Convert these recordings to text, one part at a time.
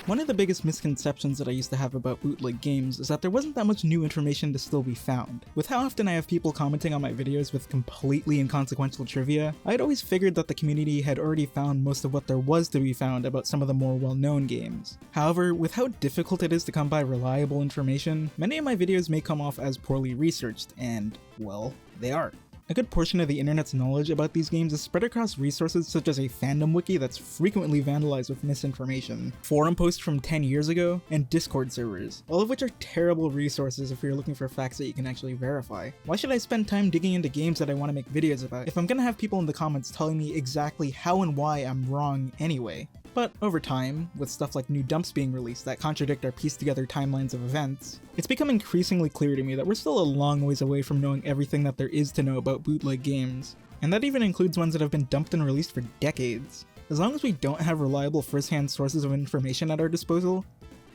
One of the biggest misconceptions that I used to have about bootleg games is that there wasn't that much new information to still be found. With how often I have people commenting on my videos with completely inconsequential trivia, I'd always figured that the community had already found most of what there was to be found about some of the more well-known games. However, with how difficult it is to come by reliable information, many of my videos may come off as poorly researched, and, well, they are. A good portion of the internet's knowledge about these games is spread across resources such as a fandom wiki that's frequently vandalized with misinformation, forum posts from 10 years ago, and Discord servers, all of which are terrible resources if you're looking for facts that you can actually verify. Why should I spend time digging into games that I want to make videos about if I'm gonna have people in the comments telling me exactly how and why I'm wrong anyway? But over time, with stuff like new dumps being released that contradict our pieced together timelines of events, it's become increasingly clear to me that we're still a long ways away from knowing everything that there is to know about bootleg games. And that even includes ones that have been dumped and released for decades. As long as we don't have reliable first-hand sources of information at our disposal,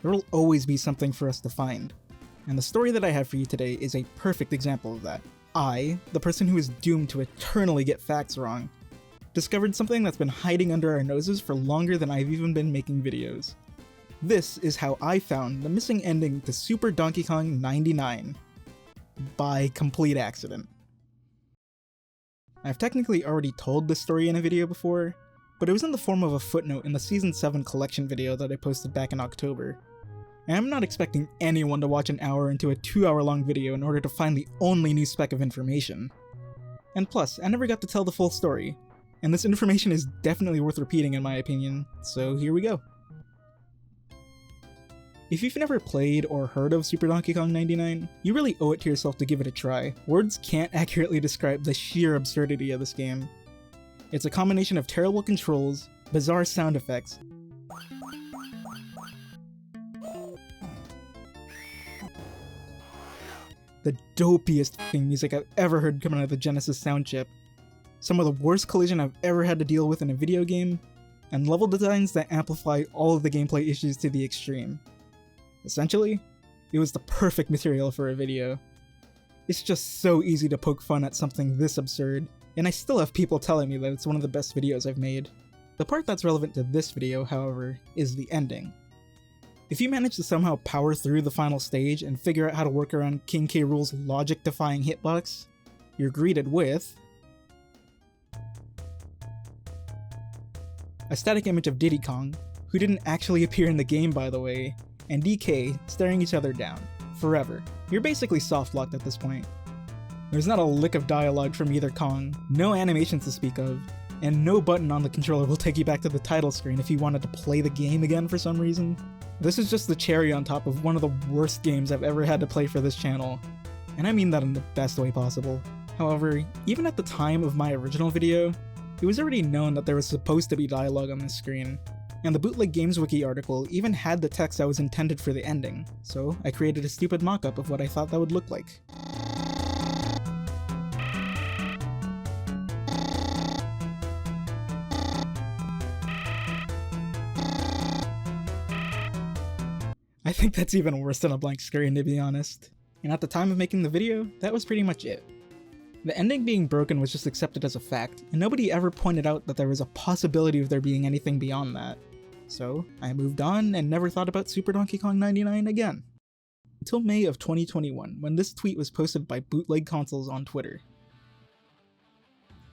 there will always be something for us to find. And the story that I have for you today is a perfect example of that. I, the person who is doomed to eternally get facts wrong, discovered something that's been hiding under our noses for longer than I've even been making videos. This is how I found the missing ending to Super Donkey Kong 99. By complete accident. I've technically already told this story in a video before, but it was in the form of a footnote in the Season 7 collection video that I posted back in October. And I'm not expecting anyone to watch an hour into a 2-hour-long video in order to find the only new speck of information. And plus, I never got to tell the full story. And this information is definitely worth repeating in my opinion, so here we go. If you've never played or heard of Super Donkey Kong 99, you really owe it to yourself to give it a try. Words can't accurately describe the sheer absurdity of this game. It's a combination of terrible controls, bizarre sound effects, the dopiest f***ing music I've ever heard coming out of the Genesis sound chip, some of the worst collision I've ever had to deal with in a video game, and level designs that amplify all of the gameplay issues to the extreme. Essentially, it was the perfect material for a video. It's just so easy to poke fun at something this absurd, and I still have people telling me that it's one of the best videos I've made. The part that's relevant to this video, however, is the ending. If you manage to somehow power through the final stage and figure out how to work around King K. Rool's logic-defying hitbox, you're greeted with a static image of Diddy Kong, who didn't actually appear in the game by the way, and DK staring each other down, forever. You're basically soft-locked at this point. There's not a lick of dialogue from either Kong, no animations to speak of, and no button on the controller will take you back to the title screen if you wanted to play the game again for some reason. This is just the cherry on top of one of the worst games I've ever had to play for this channel, and I mean that in the best way possible. However, even at the time of my original video, it was already known that there was supposed to be dialogue on this screen, and the Bootleg Games Wiki article even had the text that was intended for the ending, so I created a stupid mock-up of what I thought that would look like. I think that's even worse than a blank screen, to be honest. And at the time of making the video, that was pretty much it. The ending being broken was just accepted as a fact, and nobody ever pointed out that there was a possibility of there being anything beyond that. So, I moved on and never thought about Super Donkey Kong 99 again. Until May of 2021, when this tweet was posted by Bootleg Consoles on Twitter.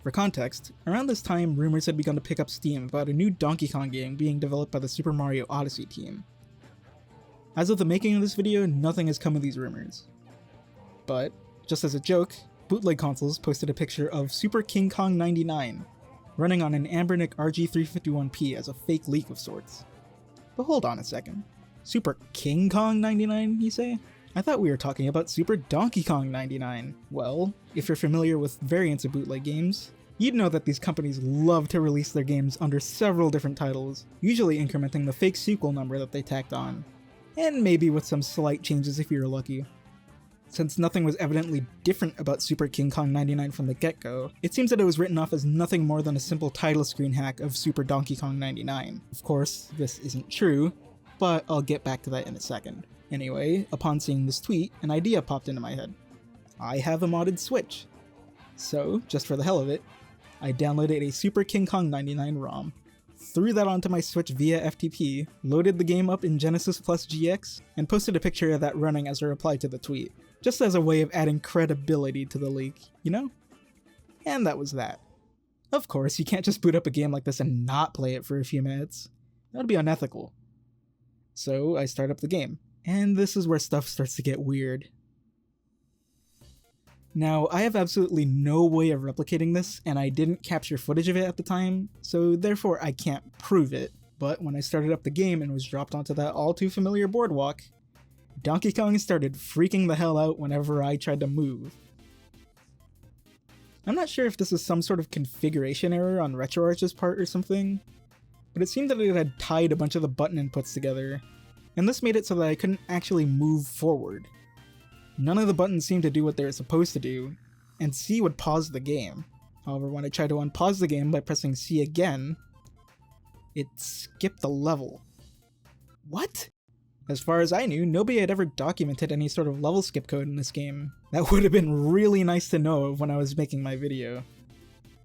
For context, around this time rumors had begun to pick up steam about a new Donkey Kong game being developed by the Super Mario Odyssey team. As of the making of this video, nothing has come of these rumors. But, just as a joke, Bootleg Consoles posted a picture of Super King Kong 99, running on an Anbernic RG351P as a fake leak of sorts. But hold on a second. Super King Kong 99, you say? I thought we were talking about Super Donkey Kong 99. Well, if you're familiar with variants of bootleg games, you'd know that these companies love to release their games under several different titles, usually incrementing the fake sequel number that they tacked on. And maybe with some slight changes if you're lucky. Since nothing was evidently different about Super King Kong 99 from the get-go, it seems that it was written off as nothing more than a simple title screen hack of Super Donkey Kong 99. Of course, this isn't true, but I'll get back to that in a second. Anyway, upon seeing this tweet, an idea popped into my head. I have a modded Switch. So, just for the hell of it, I downloaded a Super King Kong 99 ROM. threw that onto my Switch via FTP, loaded the game up in Genesis Plus GX, and posted a picture of that running as a reply to the tweet, just as a way of adding credibility to the leak, you know? And that was that. Of course, you can't just boot up a game like this and not play it for a few minutes. That would be unethical. So I start up the game, and this is where stuff starts to get weird. Now, I have absolutely no way of replicating this, and I didn't capture footage of it at the time, so therefore I can't prove it, but when I started up the game and was dropped onto that all too familiar boardwalk, Donkey Kong started freaking the hell out whenever I tried to move. I'm not sure if this is some sort of configuration error on RetroArch's part or something, but it seemed that it had tied a bunch of the button inputs together, and this made it so that I couldn't actually move forward. None of the buttons seemed to do what they were supposed to do, and C would pause the game. However, when I tried to unpause the game by pressing C again, it skipped the level. What? As far as I knew, nobody had ever documented any sort of level skip code in this game. That would have been really nice to know of when I was making my video.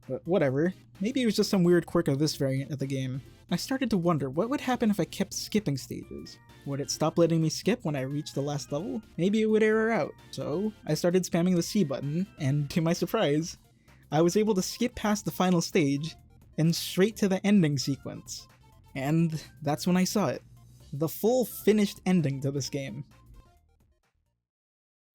But whatever, maybe it was just some weird quirk of this variant of the game. I started to wonder what would happen if I kept skipping stages. Would it stop letting me skip when I reached the last level? Maybe it would error out. So I started spamming the C button, and to my surprise, I was able to skip past the final stage and straight to the ending sequence. And that's when I saw it. The full finished ending to this game.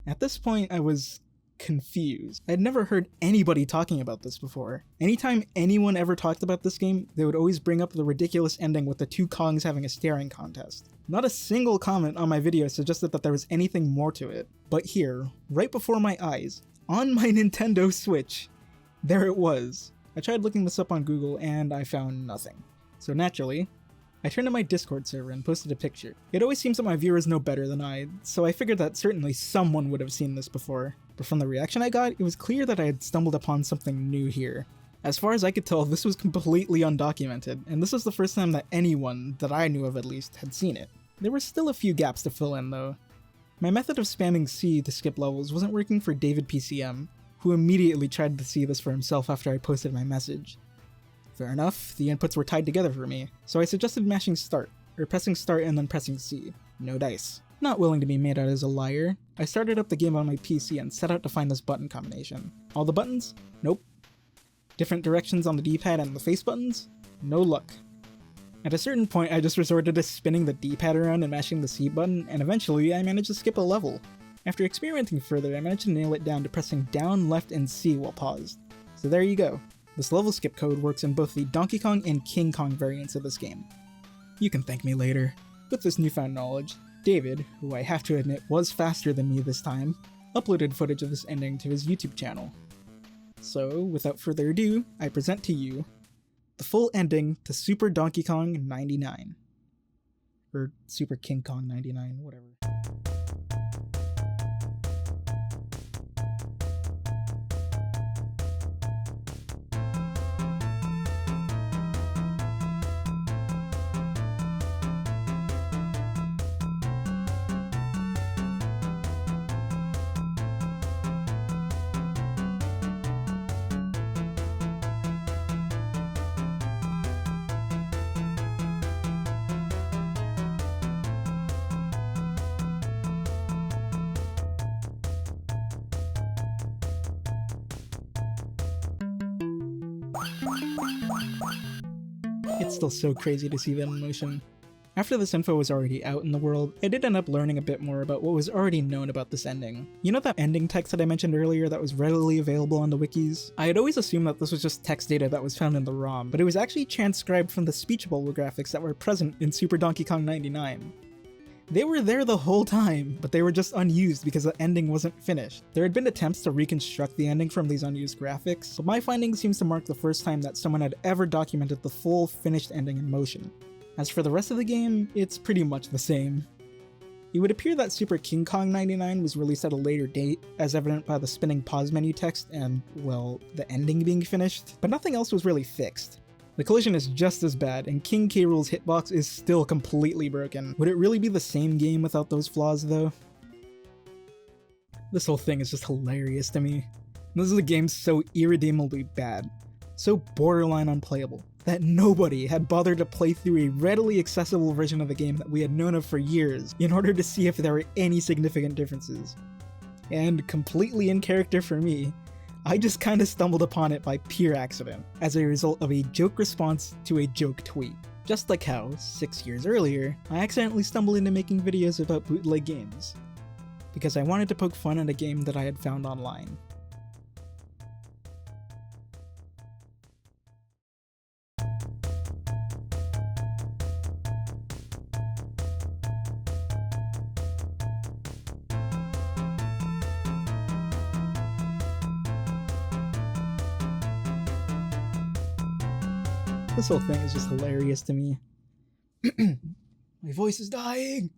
At this point, I was confused. I'd never heard anybody talking about this before. Anytime anyone ever talked about this game, they would always bring up the ridiculous ending with the two Kongs having a staring contest. Not a single comment on my video suggested that there was anything more to it. But here, right before my eyes, on my Nintendo Switch, there it was. I tried looking this up on Google and I found nothing. So naturally, I turned to my Discord server and posted a picture. It always seems that my viewers know better than I, so I figured that certainly someone would have seen this before. But from the reaction I got, it was clear that I had stumbled upon something new here. As far as I could tell, this was completely undocumented, and this was the first time that anyone, that I knew of at least, had seen it. There were still a few gaps to fill in though. My method of spamming C to skip levels wasn't working for DavidPCM, who immediately tried to see this for himself after I posted my message. Fair enough, the inputs were tied together for me, so I suggested mashing start, or pressing start and then pressing C. No dice. Not willing to be made out as a liar, I started up the game on my PC and set out to find this button combination. All the buttons? Nope. Different directions on the D-pad and the face buttons? No luck. At a certain point, I just resorted to spinning the D-pad around and mashing the C button, and eventually I managed to skip a level. After experimenting further, I managed to nail it down to pressing down, left, and C while paused. So there you go. This level skip code works in both the Donkey Kong and King Kong variants of this game. You can thank me later. With this newfound knowledge, David, who I have to admit was faster than me this time, uploaded footage of this ending to his YouTube channel. So, without further ado, I present to you the full ending to Super Donkey Kong 99. Or Super King Kong 99, whatever. It's still so crazy to see that in motion. After this info was already out in the world, I did end up learning a bit more about what was already known about this ending. You know that ending text that I mentioned earlier that was readily available on the wikis? I had always assumed that this was just text data that was found in the ROM, but it was actually transcribed from the speech bubble graphics that were present in Super Donkey Kong 99. They were there the whole time, but they were just unused because the ending wasn't finished. There had been attempts to reconstruct the ending from these unused graphics, but my finding seems to mark the first time that someone had ever documented the full finished ending in motion. As for the rest of the game, it's pretty much the same. It would appear that Super King Kong 99 was released at a later date, as evident by the spinning pause menu text and, well, the ending being finished, but nothing else was really fixed. The collision is just as bad, and King K. Rool's hitbox is still completely broken. Would it really be the same game without those flaws, though? This whole thing is just hilarious to me. This is a game so irredeemably bad, so borderline unplayable, that nobody had bothered to play through a readily accessible version of the game that we had known of for years in order to see if there were any significant differences. And completely in character for me, I just kinda stumbled upon it by pure accident, as a result of a joke response to a joke tweet. Just like how, 6 years earlier, I accidentally stumbled into making videos about bootleg games, because I wanted to poke fun at a game that I had found online. This whole thing is just hilarious to me. My voice is dying!